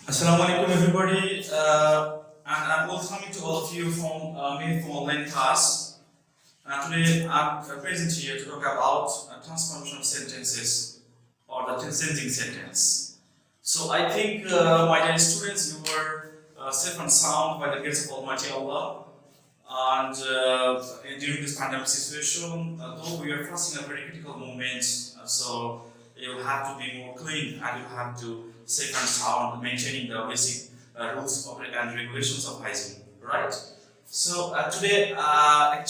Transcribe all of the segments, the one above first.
Assalamu alaikum everybody, and I'm welcoming to all of you from Meaningful Online class. Today I'm present here to talk about transformation of sentences or the changing sentence. So I think, my dear students, you were safe and sound by the grace of Almighty Allah. And during this pandemic situation, though we are facing a very critical moment, so you have to be more clean and you have to safe and sound, maintaining the basic rules and regulations of hygiene, right? So today, I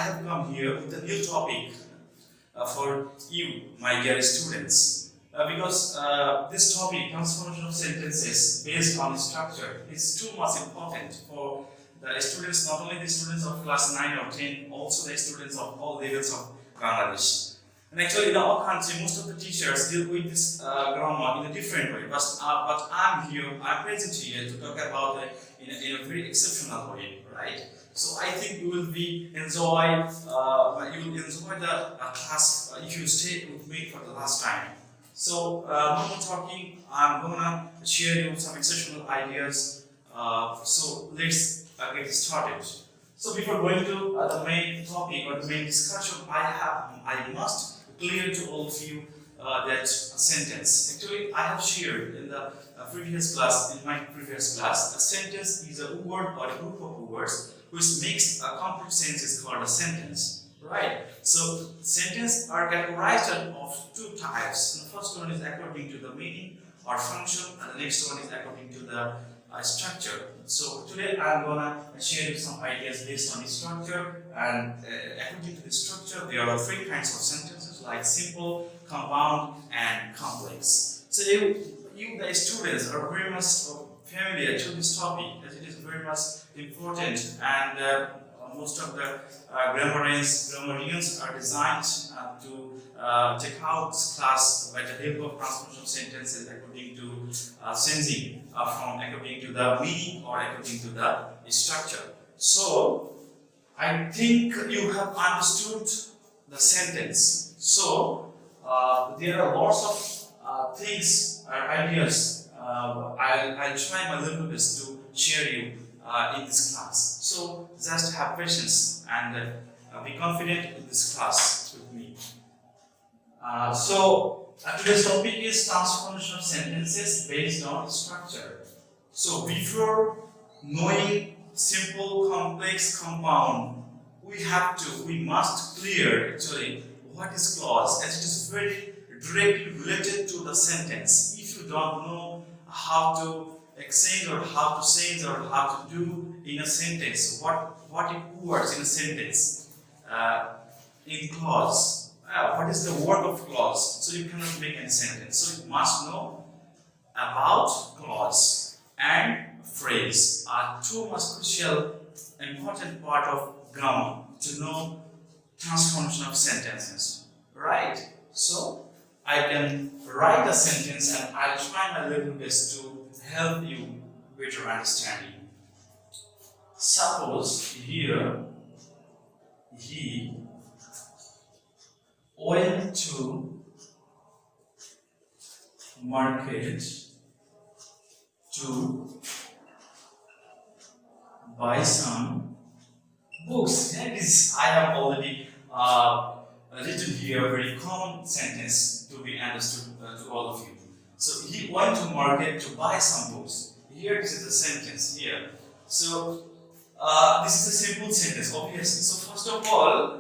have come here with a new topic for you, my dear students, because this topic, transformation of sentences based on structure, is too much important for the students, not only the students of class 9 or 10, also the students of all levels of Bangladesh. And actually, in our country, most of the teachers deal with this grammar in a different way. But I'm present here to talk about it in a very exceptional way, right? So I think you will enjoy the class if you stay with me for the last time. So no more talking. I'm gonna share you some exceptional ideas. So let's get started. So before going to the main topic or the main discussion, I must clear to all of you that sentence. Actually, I have shared in the in my previous class, a sentence is a word or a group of words which makes a complete sense is called a sentence, right? So sentences are categorized of two types. The first one is according to the meaning or function, and the next one is according to the structure. So today I'm gonna share you some ideas based on the structure, and according to the structure, there are three kinds of sentences like simple, compound, and complex. So you the students are very much familiar to this topic as it is very much important, and most of the grammarians are designed to take out this class by the help of transformation sentences according to changing from according to the meaning or according to the structure. So I think you have understood the sentence. So there are lots of things or ideas. I'll try my little best to share you in this class. So just have patience and be confident in this class with me. Today's topic is transformation of sentences based on structure. So before knowing simple, complex, compound, we must clear actually what is clause, as it is very directly related to the sentence. If you don't know how to exchange or how to change or how to do in a sentence, what it works in a sentence, in clause. What is the word of clause? So you cannot make any sentence. So you must know about clause and phrase are two most crucial, important part of grammar to know transformation of sentences. Right? So I can write a sentence and I'll try my little best to help you better understanding. Suppose here he went to market to buy some books. And this I have already written here a very common sentence to be understood to all of you. So he went to market to buy some books. Here this is the sentence here. So this is a simple sentence, obviously. So first of all,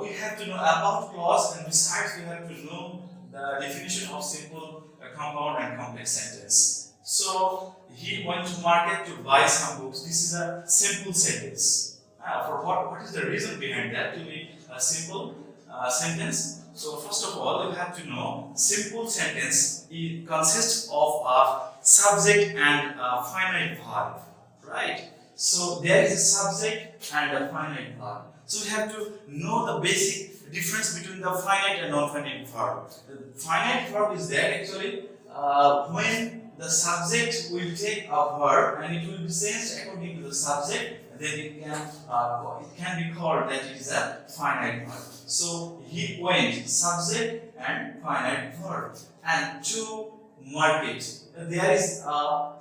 we have to know about clause, and besides we have to know the definition of simple, compound, and complex sentence. So he went to market to buy some books. This is a simple sentence. For what is the reason behind that to be a simple sentence? So first of all, you have to know simple sentence consists of a subject and a finite verb, right? So there is a subject and a finite verb. So we have to know the basic difference between the finite and non-finite verb. The finite verb is there actually when the subject will take a verb and it will be changed according to the subject, then it can be called that it is a finite verb. So he went, subject and finite verb. And to market. There is a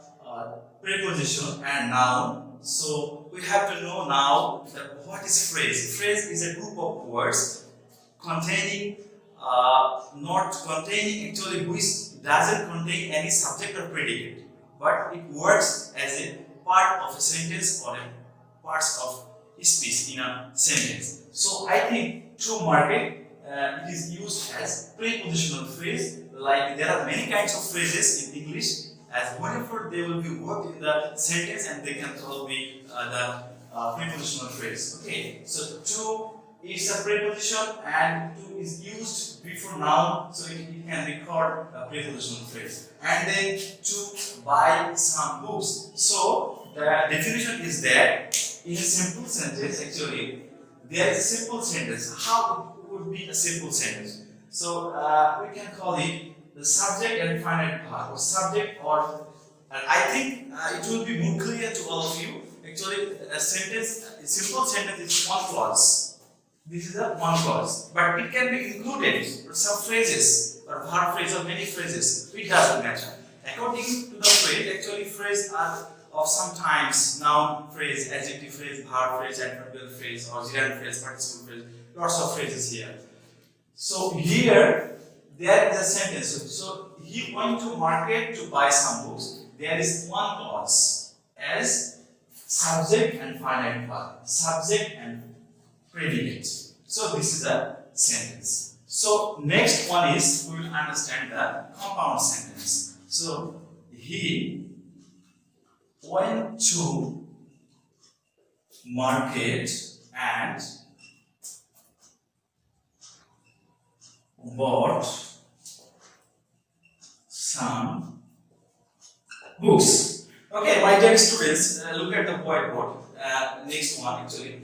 preposition and noun. So we have to know now that what is phrase. Phrase is a group of words containing not containing actually which doesn't contain any subject or predicate, but it works as a part of a sentence or a parts of speech in a sentence. So I think to market it is used as prepositional phrase. Like there are many kinds of phrases in English, as whenever they will be worked in the sentence and they can all be the prepositional phrase. Okay, so to is a preposition and to is used before noun, so it can be called a prepositional phrase. And then to buy some books. So the definition is that in a simple sentence, actually, there is a simple sentence. How it would be a simple sentence? So we can call it the subject and finite part, or subject, or I think it will be more clear to all of you. Actually, a simple sentence is one clause. This is a one clause, but it can be included some phrases or verb phrase or many phrases. It doesn't matter. According to the phrase, actually phrases are of sometimes noun phrase, adjective phrase, verb phrase, adverbial phrase, auxiliary phrase, participle phrase. Lots of phrases here. So here there is a sentence. So he went to market to buy some books. There is one clause as subject and finite verb, subject and predicate. So this is a sentence. So next one is we will understand the compound sentence. So he went to market and bought some books. Okay, my dear students, look at the whiteboard. Next one actually.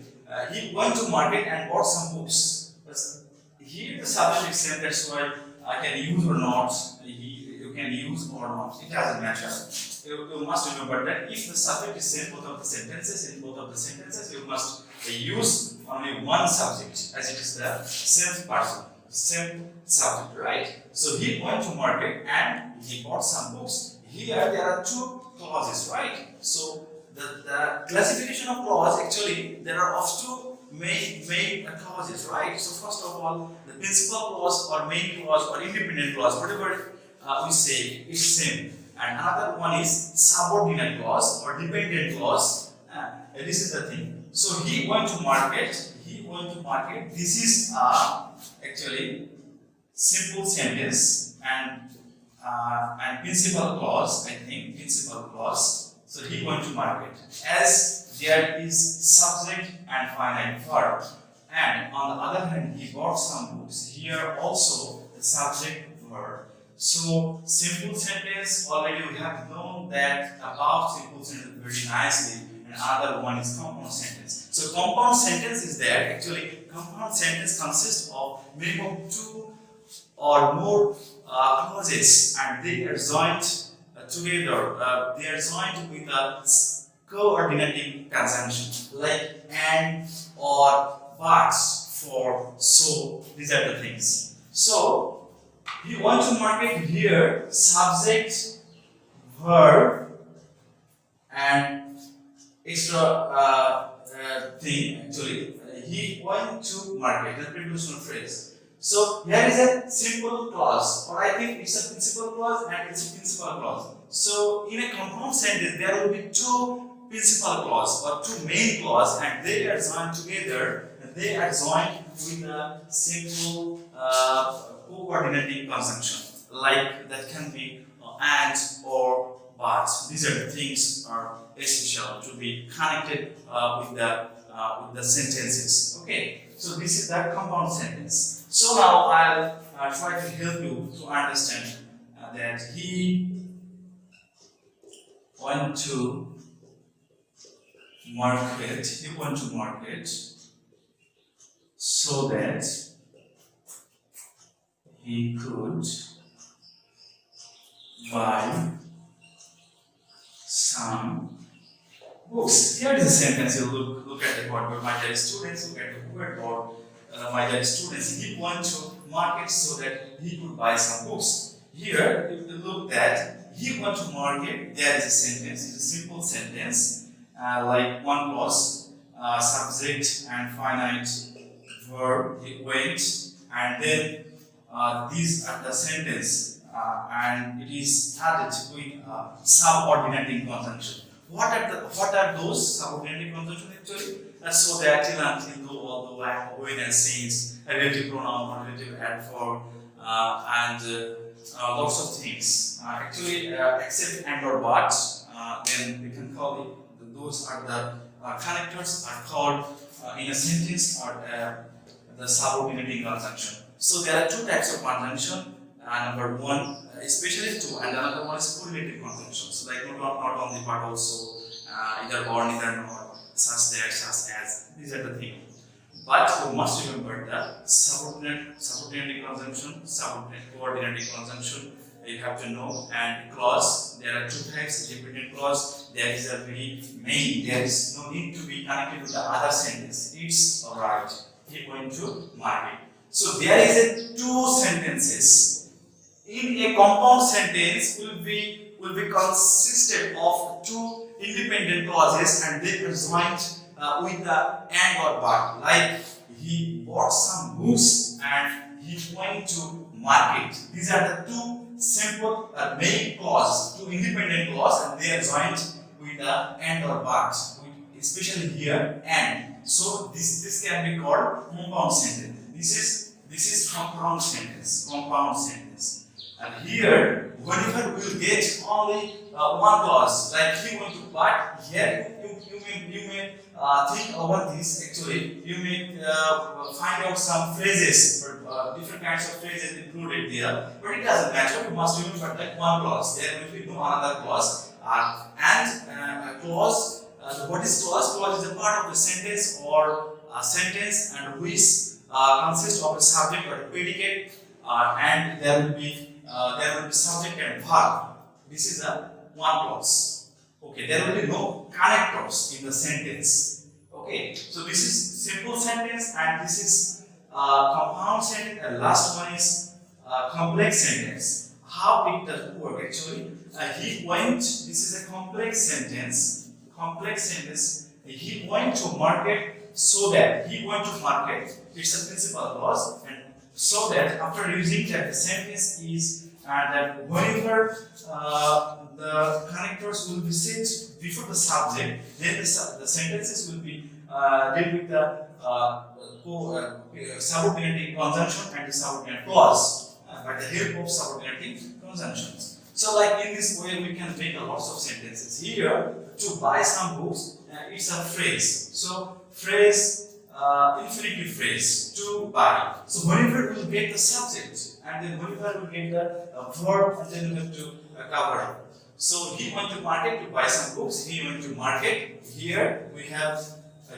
He went to market and bought some books. Here the subject is same, that's why I can use or not. You can use or not. It doesn't matter. You must remember that if the subject is same both of the sentences, in both of the sentences, you must use only one subject, as it is the same person, same subject, right? So he went to market and he bought some books. Here there are two clauses, right? So the classification of clause, actually there are of two main clauses, right? So first of all, the principal clause or main clause or independent clause, whatever we say, is same. And another one is subordinate clause or dependent clause. This is the thing. So he went to market. He went to market. This is actually simple sentence and principal clause. I think principal clause. So he went to market. As there is subject and finite verb. And on the other hand, he bought some books. Here also the subject verb. So simple sentence, already we have known that about simple sentence very nicely, and another one is compound sentence. So compound sentence is there. Actually, compound sentence consists of minimum two or more clauses, and they are joined together. They are joined with a coordinating conjunction like and or but for so. These are the things. So we want to market here subject, verb, and extra thing. Actually, he went to market, the prepositional phrase. So here is a simple clause, or I think it's a principal clause and it's a principal clause. So in a compound sentence, there will be two principal clause or two main clause, and they are joined together. And they are joined with a simple coordinating conjunction, like that can be and or but. These are the things are essential to be connected with the sentences. Okay, so this is the compound sentence. So now I'll try to help you to understand that he went to market. He went to market so that he could buy some books. Here is a sentence. You look at the word. My dear students, look at the word. My dear students, he went to market so that he could buy some books. here if you look that he want to market, there is a sentence, it's a simple sentence like one clause, subject and finite verb, it went, and then these are the sentence and it is started with subordinating conjunction. What are those subordinating conjunction actually? So that till until though, although, like, when and since, a relative pronoun or relative adverb and lots of things. Actually, except and or but, then we can call it, those are the connectors are called in a sentence or the subordinating conjunction. So there are two types of conjunction. Number one, especially two, and another one is correlative conjunction. So like not only but also either or, neither nor, such that, such as. These are the things. But you must remember the subordinating conjunction, subordinate coordinating conjunction. You have to know, and clause. There are two types: dependent clause. There is a very main. There is no need to be connected with the other sentence. It's alright. He going to mark it. So there is a two sentences. In a compound sentence will be consisted of two independent clauses and they are joined with the and or but. Like he bought some books and he went to market. These are the two simple main clause, two independent clause, and they are joined with the and or but. Especially here and. So this can be called compound sentence. This is compound sentence. Compound sentence. And here, whenever we will get only one clause, like he went to but, here you may think about this. Actually, you may find out some phrases, different kinds of phrases included there. But it doesn't matter. You must remember that one clause. There will be no another clause. And clause. What is clause? Clause is a part of the sentence or a sentence and which consists of a subject or a predicate, and there will be subject and verb. This is a one clause. Okay, there will be no connectors in the sentence. Okay, so this is simple sentence and this is compound sentence, and last one is complex sentence. How it does work actually? He went. This is a complex sentence. Complex sentence. He went to market, so that he went to market. It's a principal clause, and so that after using that, the sentence is that whenever the connectors will be set before the subject, then the sentences will be dealt with the subordinating conjunction and the subordinate clause by the help of subordinating conjunctions. So, like in this way, we can make a lot of sentences. Here, to buy some books, it's a phrase. So, phrase, infinitive phrase, to buy. So, whenever we will get the subject, and then whenever we get the verb, and then we have to cover up. So, he went to market to buy some books. He went to market. Here, we have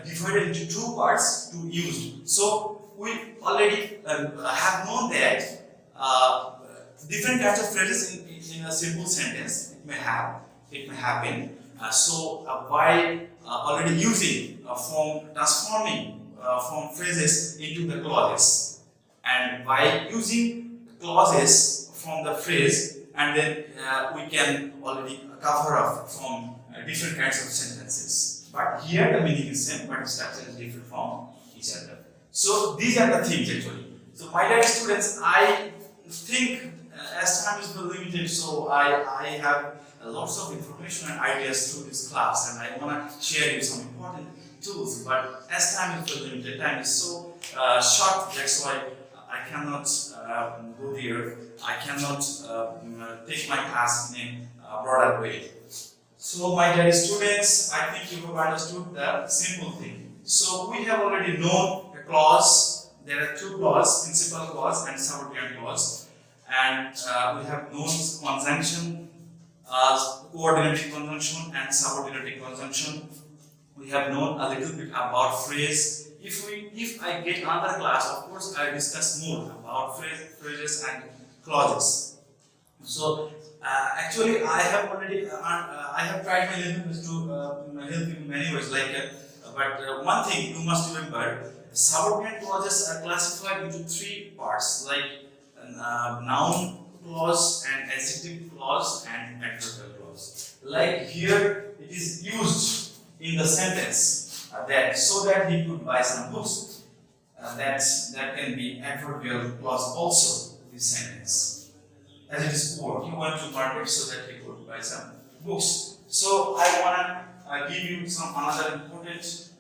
divided into two parts to use. So, we already have known that different kinds of phrases in a simple sentence it may happen. By already using from transforming from phrases into the clauses, and by using clauses from the phrase, and then we can already cover up from different kinds of sentences. But here the meaning is same, but structure is different from each other. So these are the things actually. So my dear students, I think as time is limited, so I have lots of information and ideas through this class, and I want to share you some important tools. But as time is limited, time is so short, that's why I cannot go there. I cannot take my class in a broader way. So my dear students, I think you have understood the simple thing. So we have already known a clause. There are two clauses, principal clause and subordinate clause. And we have known conjunction, coordinating conjunction and subordinating conjunction. We have known a little bit about phrase. If I get another class, of course I will discuss more about phrases and clauses. So actually I have already I have tried my level best to help you in many ways. But one thing you must remember: subordinate clauses are classified into three parts, like noun clause and adjective clause and adverbial clause. Like here, it is used in the sentence that so that he could buy some books. That can be adverbial clause also. This sentence, as it is poor, he went to market so that he could buy some books. So I wanna give you some another important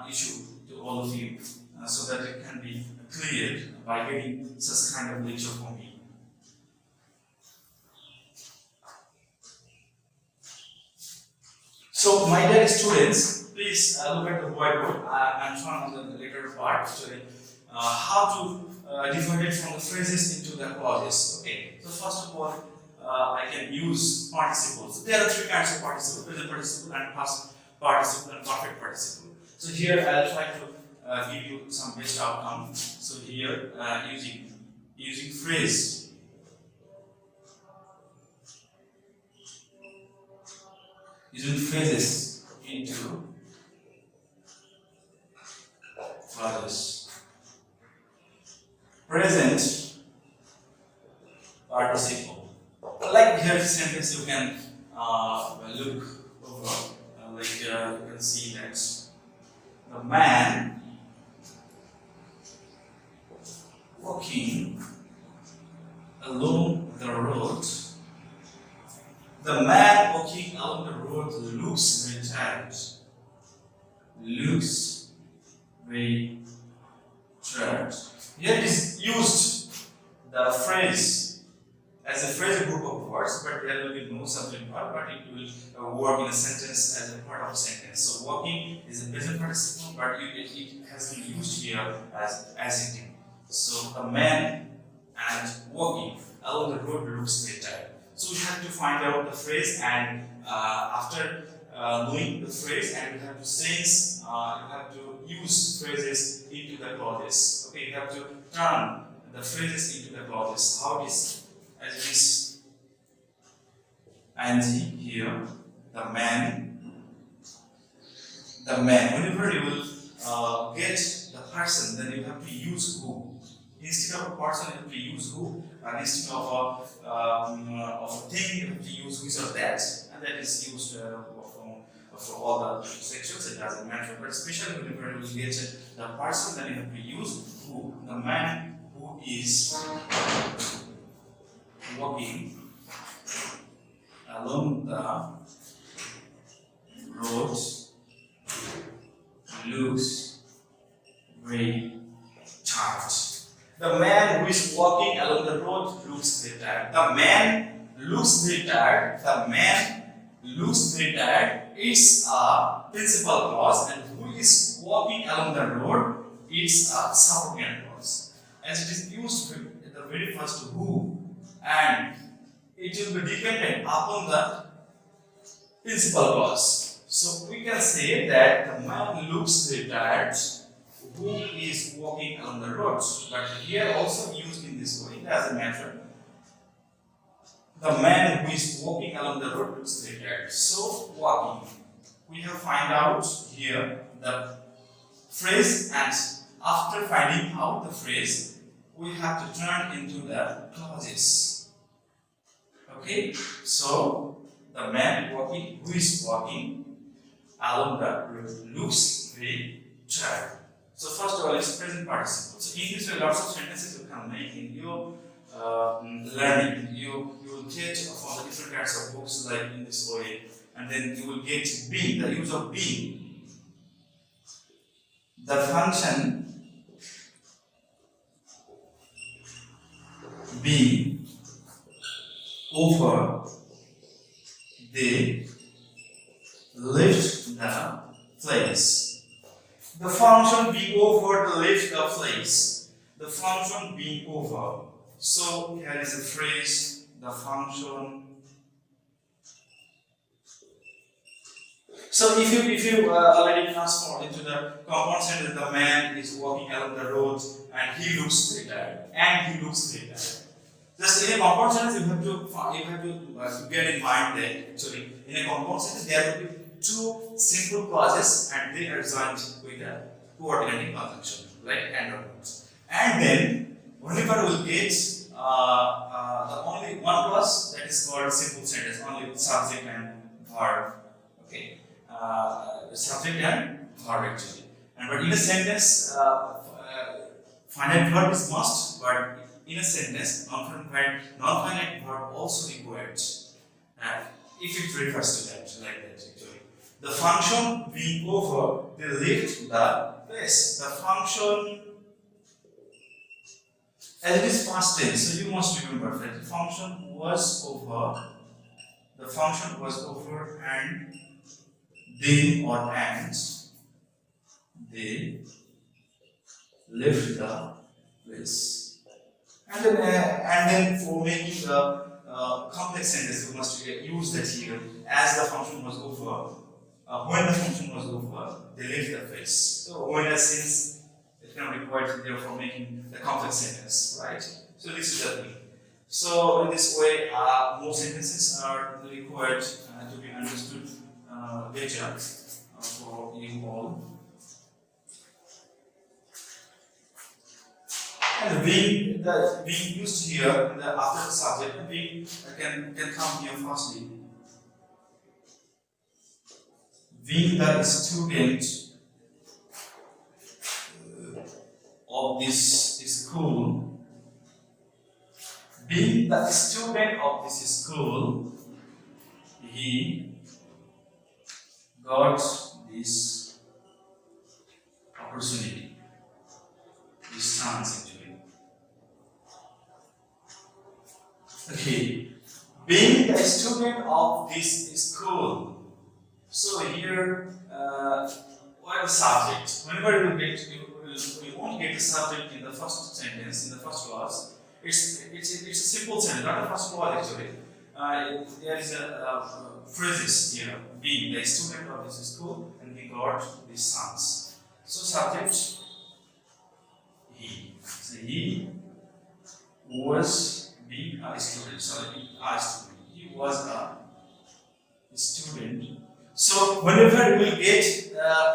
issue to all of you, so that it can be cleared by getting such kind of lecture from me. So, my dear students, please look at the whiteboard. I'm showing on the later part actually how to divide it from the phrases into the clauses. Okay. So first of all, I can use participles. There are three kinds of participle: present participle and past participle and perfect participle. So here I'll try to give you some best outcome. So here using phrase. Using phrases into clauses. Present participle. Like here the sentence you can look over. You can see that the man walking along the road. The man walking along the road looks very tired. Looks very tired. Here it is used the phrase as a phrasal group of words, but there will be no subject part, but it will work in a sentence as a part of a sentence. So walking is a present participle, but it has been used here as adjective. So the man and walking along the road looks very tired. So we have to find out the phrase, and after knowing the phrase, and you have to sense, you have to use phrases into the clauses. Okay, you have to turn the phrases into the clauses. How it is, as it is, ing here, the man. Whenever you will get the person, then you have to use who. Instead of a person, you have to use who, and instead of a thing, you have to use which or that, and that is used for all the sections. It doesn't matter, but especially whenever you get the person, then you have to use who. The man who is walking along the road looks very tired. The man who is walking along the road looks very tired. The man looks very tired. The man looks very tired. It's a principal clause, and who is walking along the road, it's a subordinate clause. As it is used at the very first who, and it will be dependent upon the principal clause. So we can say that the man looks very tired who is walking along the road. But here also used in this way, it doesn't matter. The man who is walking along the road looks very tired. So walking. We have find out here the phrase, and after finding out the phrase, we have to turn into the clauses. Okay, so the man walking, who is walking along the road looks very tired. So first of all, it's present participle. So in this way, lots of sentences you can make in your learning. You will get from the different kinds of books like in this way, and then you will get being, the use of being. The function being over, they lift the place. The function being over, the lift the place. The function being over. So here is a phrase, the function. So if you already transform into the compound sentence, the man is walking along the road and he looks very tired. And he looks very tired. Just in a compound sentence, you have to get in mind that actually in a compound sentence there will be two simple clauses and they are joined with a coordinating conjunction, like and or not. And then whenever we will get the only one clause that is called simple sentence, only with subject and verb. Okay, subject and verb actually. And but in a sentence, finite verb is must, but in a sentence, non-finite verb also required. If it refers to that, like that actually. The function being over, they lift the place. The function, as it is past tense, so you must remember that the function was over. The function was over, and then or and they lift the place. And then for making the complex sentence, you must use that here. As the function was over, when the function was over, they lift the face. So when a since it can be required therefore making the complex sentence, right? So this is the thing. So in this way, more sentences are required to be understood better for you all. And being used here after the subject, being can come here firstly. Being the student of this school, being the student of this school, he got this opportunity, this chance actually. Okay, being the student of this school. So here, what is the subject? Whenever we won't get the subject in the first sentence, in the first clause. It's a simple sentence, not the first clause actually. There is a phrases here. Being the student of this school, and he got these sons. So subject, he. So he was being a student. Sorry, a student. He was a student. So whenever we get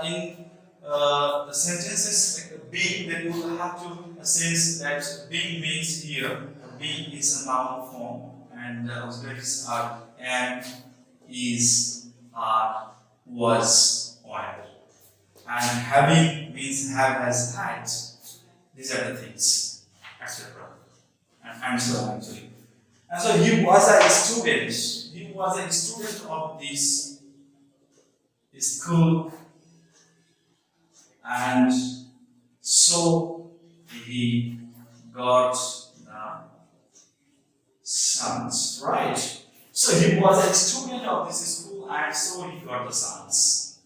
in the sentences like being, then we will have to sense that being means here. Being is a noun form, and auxiliaries are am, is, are, was, were. And having means have, has, had. These are the things, etc. And so on actually. And so he was a student. He was a student of this school, and so he got the sons, right? So he was a student of this school, and so he got the sons.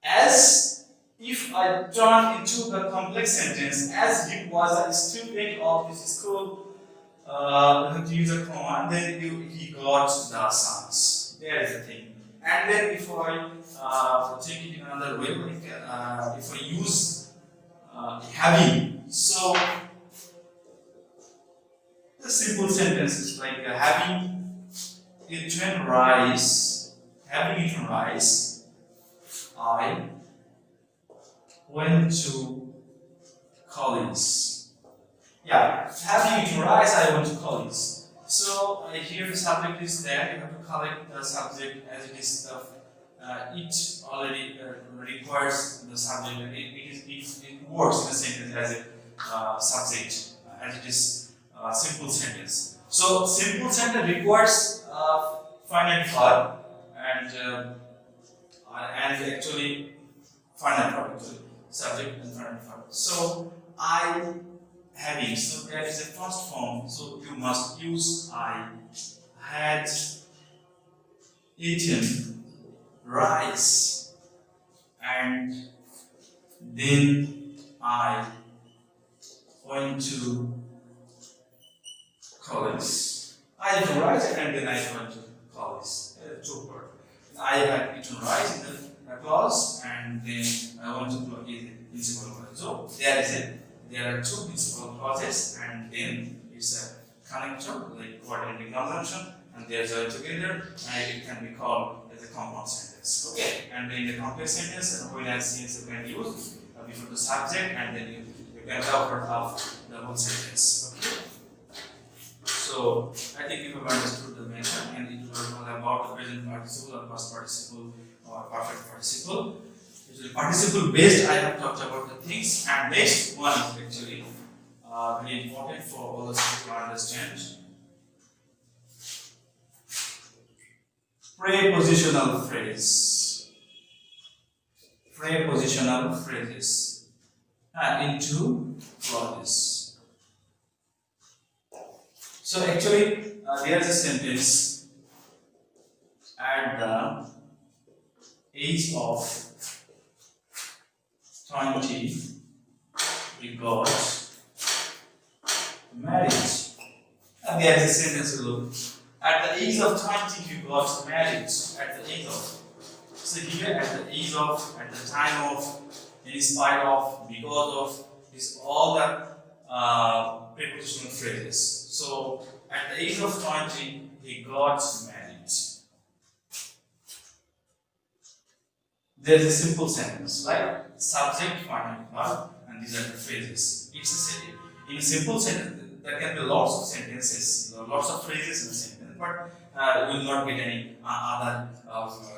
As if I turn into the complex sentence, as he was a student of this school, you have to use a comma, then he got the sons. There is the thing. And then if I take it in another way, like if I use having, so the simple sentence is like having eaten rice, I went to college. Yeah, having eaten rice, I went to college. So here the subject is there. You have to collect the subject as it is. It already requires the subject, and it works in a sentence as a subject, as it is simple sentence. So simple sentence requires finite verb and actually finite verb actually, subject and finite verb. So I having, so there is a first form, so you must use I had eaten rice, and then I went to college. I ate rice and then I went to college. Two words. I had eaten rice in the clause, and then I went to the principal clause. So there is it. There are two principal clauses, and then it's a connector, like coordinating conjunction, and they are joined together, and it can be called as a compound sentence. Okay, and in the complex sentence, and when I since you can use before the subject, and then you can cover up the whole sentence. Okay. So I think you have understood the mention, and it was all about the present participle or past participle or perfect participle. Usually participle based, I have talked about the things, and next one is actually very important for all of us to understand. Prepositional phrase. Prepositional phrases into clauses. So actually, there is a sentence at the age of 20 we got married. And there is a sentence below. At the age of 20 you got married. At the age of. So here at the age of, at the time of, in spite of, because of, is all the prepositional phrases. So at the age of 20 he got married. There is a simple sentence, right? Subject, final verb, and these are the phrases. It's a in a simple sentence. There can be lots of sentences, lots of phrases in a sentence, but you will not get any other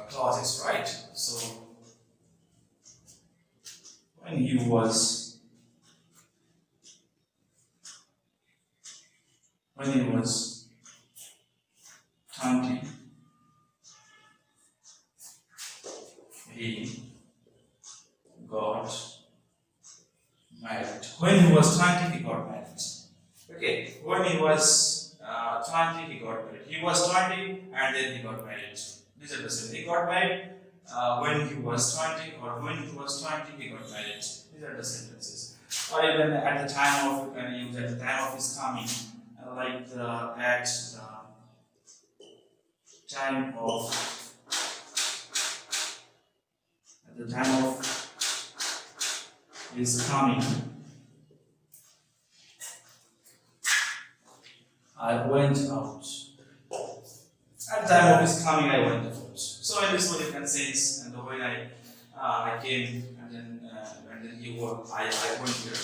clauses, right? So when he was 20, he got married. When he was 20, he got married. Okay, when he was 20, he got married. He was 20 and then he got married. These are the same. He got married when he was 20, or when he was 20, he got married. These are the sentences. Or even at the time of, you can use at the time of his coming, like at the time of. At the time of his coming, I went out. At the time of his coming, I went out. So in this way, you can sense, and when I came, and then he was, I went here.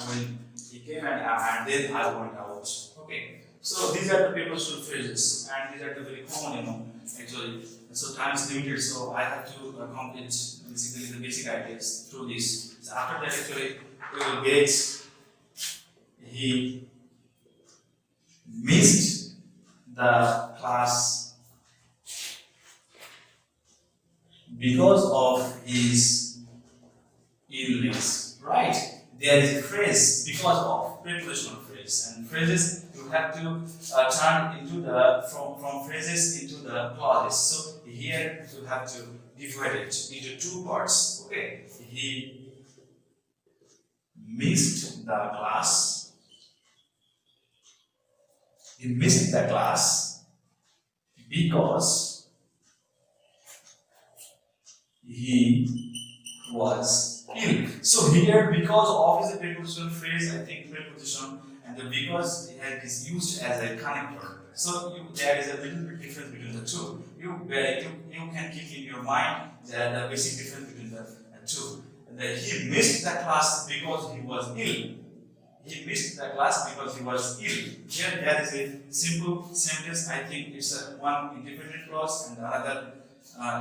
When he came, and then I went out. Okay. So these are the prepositional phrases, and these are the very common, actually. So time is limited, so I have to complete basically the basic ideas through this. So after that, actually, we will get he missed the class because of his illness, right? There is a phrase because of, prepositional phrase, and phrases you have to turn into the from phrases into the clauses. So here you have to divide it into two parts. Okay, he missed the class. He missed the class because he was ill. So here, because of is a prepositional phrase, I think preposition, and the because is used as a connector. So there is a little bit difference between the two. You can keep in your mind the basic difference between the two. He missed the class because he was ill. He missed the class because he was ill. Here there is a simple sentence. I think it's one independent clause, and the other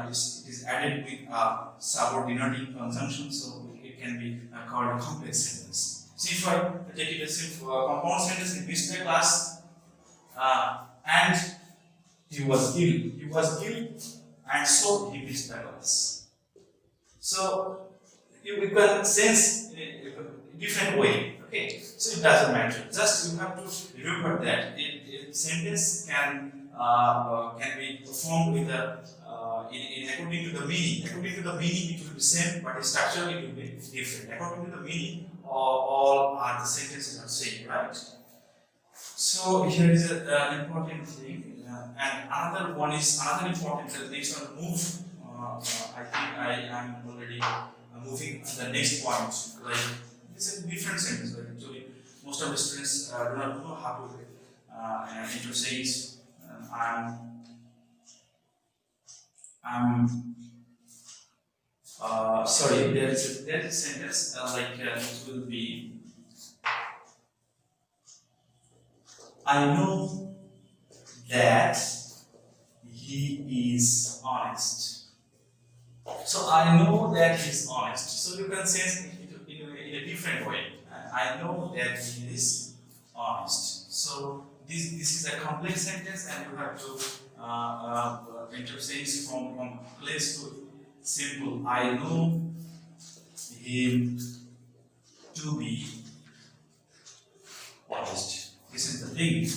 it is added with subordinating conjunction, so it can be called a complex sentence. So if I take it as simple compound sentence, he missed the class and he was ill. He was ill and so he missed the class. So you can sense in a different way. Okay, so it doesn't matter. Just you have to remember that a sentence can be formed with in according to the meaning. According to the meaning, it will be same, but structurally it will be different. According to the meaning, all are the sentences are same, right? So here is an important thing, and another one is another important. The next one move. I think I am already moving to the next point. Like this is a different sentence. Like actually, most of the students do not know how to interchange. Sorry, there is a sentence it will be I know that he is honest. So I know that he is honest. So you can say it in a different way. I know that he is honest. So this is a complex sentence, and you have to interchange from complex to simple. I know him to be honest. This is the thing.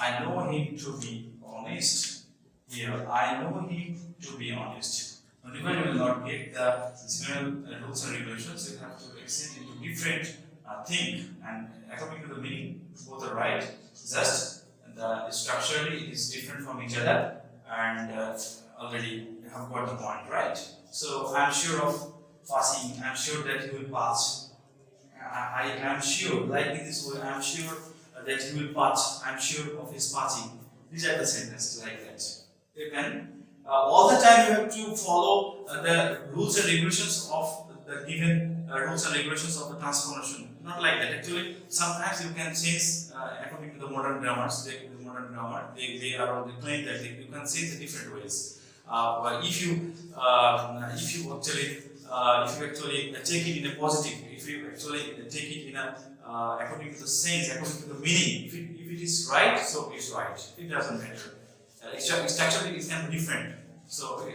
I know him to be honest. Here, I know him to be honest. Now, you will not get the general rules and regulations. You have to extend into different thing, and according to the meaning, both are right. Just the structurally is different from each other, and already you have got the point, right? So I'm sure of passing. I'm sure that he will pass. I am sure, like in this way, I'm sure that he will pass. I'm sure of his passing. These are the sentences like that. You can all the time you have to follow the rules and regulations of the given rules and regulations of the transformation. Not like that. Actually, sometimes you can change according to the modern grammars. The modern grammar, they claim that you can change the different ways. But if you actually take it in a positive, if you actually take it in a according to the sense, according to the meaning, if it is right, so it's right. It doesn't matter. Structurally, it can be different. So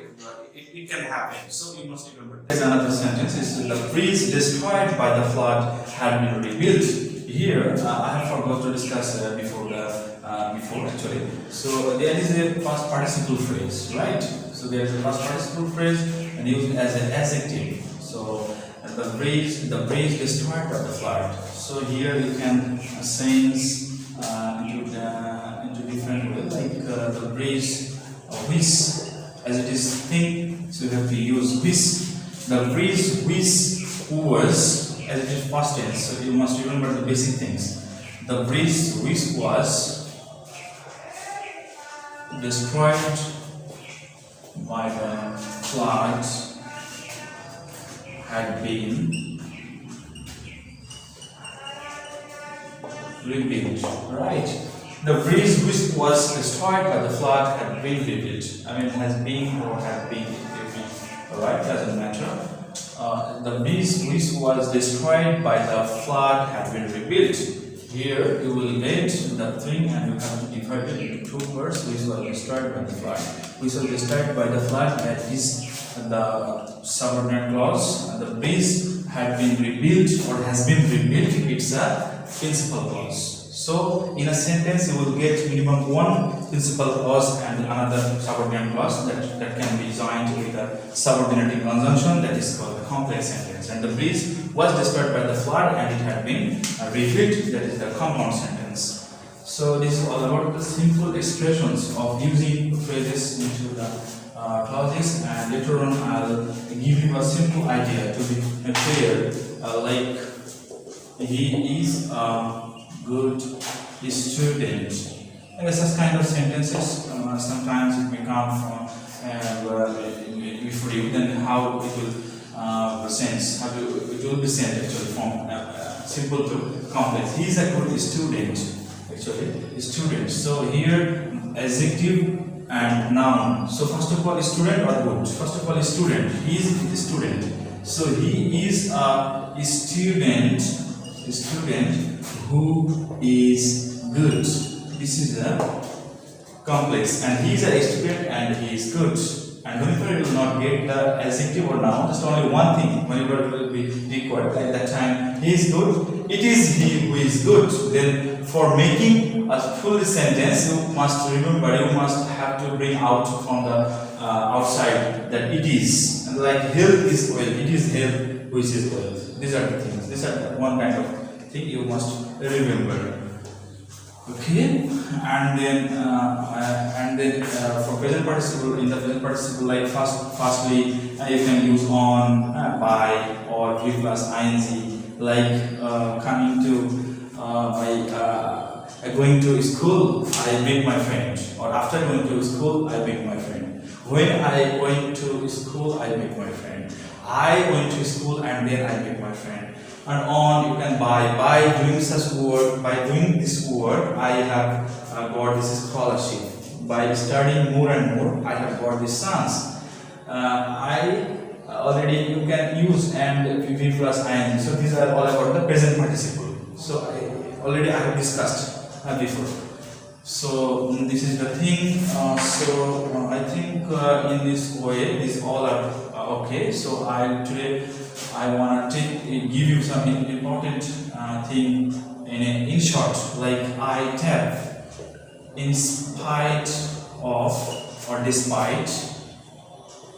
it can happen. So you must remember. There's another sentence. Is the bridge destroyed by the flood had been rebuilt. Here, I have forgot to discuss before actually. So there is a past participle phrase, right? So there is a past participle phrase and used as an adjective. So the bridge destroyed by the flood. So here you can sense into different ways, like the bridge which, as it is thing, so you have to use which. The bridge which was, as it is past tense, so you must remember the basic things. The bridge which was destroyed by the flood had been rebuilt. Right. The bridge which was destroyed by the flood had been rebuilt. I mean, has been or had been. Alright, doesn't matter. The bridge which was destroyed by the flood had been rebuilt. Here you will get the thing and you have to divide it into two words, which was destroyed by the flood. Which was destroyed by the flood, that is the subordinate clause. And the bridge had been rebuilt or has been rebuilt, it's a principal clause. So in a sentence you will get minimum one principal clause and another subordinate clause that can be joined with a subordinating conjunction, that is called a complex sentence. And the bridge was destroyed by the flood and it had been rebuilt, that is the compound sentence. So this is all about the simple expressions of using phrases into the clauses, and later on I'll give you a simple idea to be clear, like he is good student. And such kind of sentences, sometimes it may come from if you, then how it will sense, it will be sent actually from simple to complex. He is a good student, actually, student. So here, adjective and noun. So first of all, student or good? First of all, student. He is a student. So he is a student who is good. This is a complex, and he is a student and he is good. And whenever you will not get the adjective or noun, just only one thing, whenever it will be required, at that time, he is good, it is he who is good. Then for making a full sentence, you must remember, you must have to bring out from the outside that it is. And like health is wealth, it is health which is wealth. These are the things, these are the one kind of thing you must remember. Okay, and then for present participle, in the present participle, like firstly you can use on, by, or v plus ing, like coming to going to school, I meet my friend, or after going to school, I meet my friend. When I went to school, I meet my friend. I went to school and then I meet my friend. And on you can by doing such work, by doing this work, I have got this scholarship. by studying more and more, I have got this chance. I already you can use and V plus ing. So these are all about the present participle. So I have discussed before. So this is the thing. I think in this way, these all are okay. So today I want to give you some important thing in short, like I tap. In spite of or despite,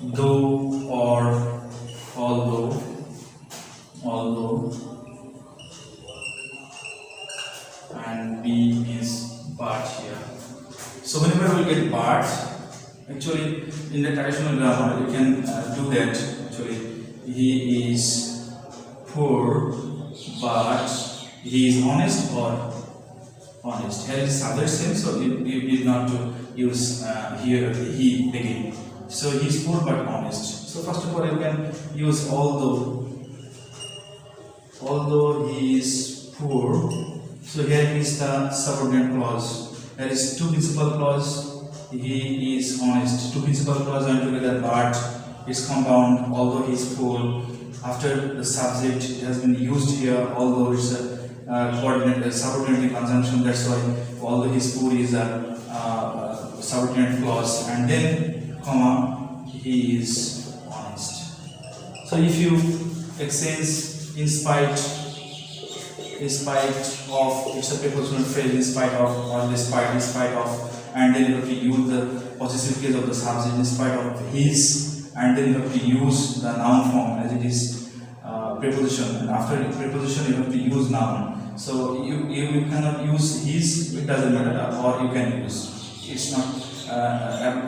though or although, and be means but here. So whenever we get but, actually in the traditional grammar you can do that. Actually, he is poor but he is honest or honest. Here is subject sense, so you need not to use here he again. So he is poor but honest. So first of all, you can use although he is poor. So here is the subordinate clause. There is two principal clause. He is honest. Two principal clause joined together, but it's compound. Although he is poor. After the subject, it has been used here. Although it's a coordinate subordinate conjunction, that's why although he is poor is a subordinate clause, and then comma he is honest. So if you exchange in spite of, it's a prepositional phrase, in spite of or despite, in spite of, and then you have to use the possessive case of the subject, in spite of his, and then you have to use the noun form as it is preposition, and after preposition you have to use noun. So you cannot use his, it doesn't matter, or you can use, it's not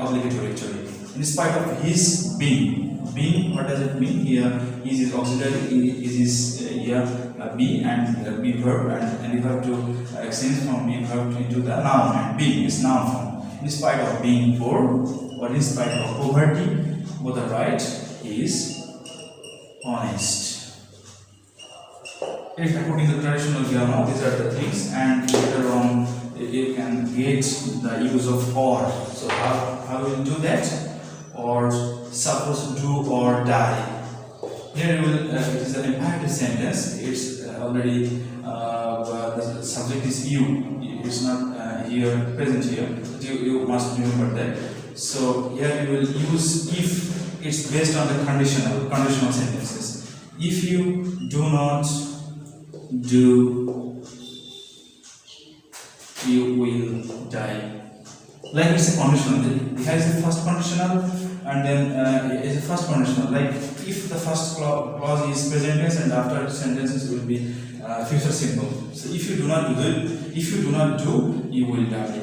obligatory actually. In spite of his being, what does it mean here? His is auxiliary, is here be and be verb, and you have to exchange from be verb into the noun, and being is noun form. In spite of being poor or in spite of poverty, both are right, he is honest. According to traditional grammar, these are the things, and later on you can get the use of or. So how will you do that? Or suppose, do or die. Here you will, it is an imperative sentence. It's already the subject is you. It's not here present here. But you must remember that. So here you will use if. It's based on the conditional sentences. If you do not do, you will die. Like it's a conditional. Here is a first conditional, and then is a first conditional. Like if the first clause is present tense, and after sentences will be future simple. So if you do not do, you will die.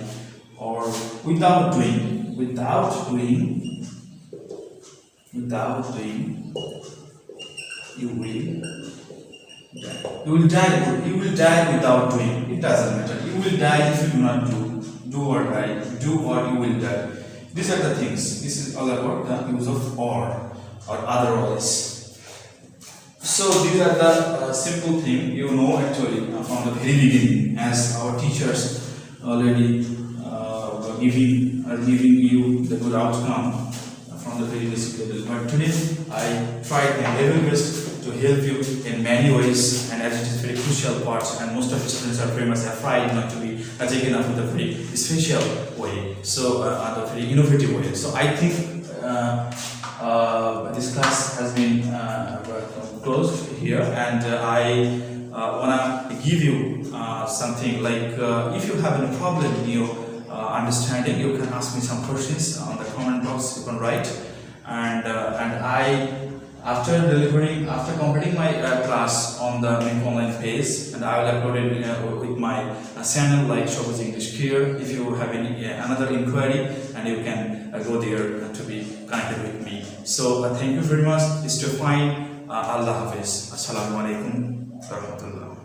Or without doing, you will die. You will die without doing. It doesn't matter. You will die if you do not do. Do or die. Do or you will die. These are the things. This is all about the use of or otherwise. So these are the simple thing you know actually from the very beginning, as our teachers already giving you the good outcome from the very basic level. But today I tried my level best to help you in many ways, and as it is very crucial part, and most of the students are very much afraid not to be taken up with a very special way, so a very innovative way. So I think this class has been closed here, and I wanna give you something like if you have any problem in your understanding, you can ask me some questions on the comment box. You can write, and I. After completing my class on the online page, and I will upload it with my channel like Showbiz English Clear. If you have any another inquiry, and you can go there to be connected with me. So thank you very much. It's to find Allah Hafiz. Assalamu alaikum warahmatullah.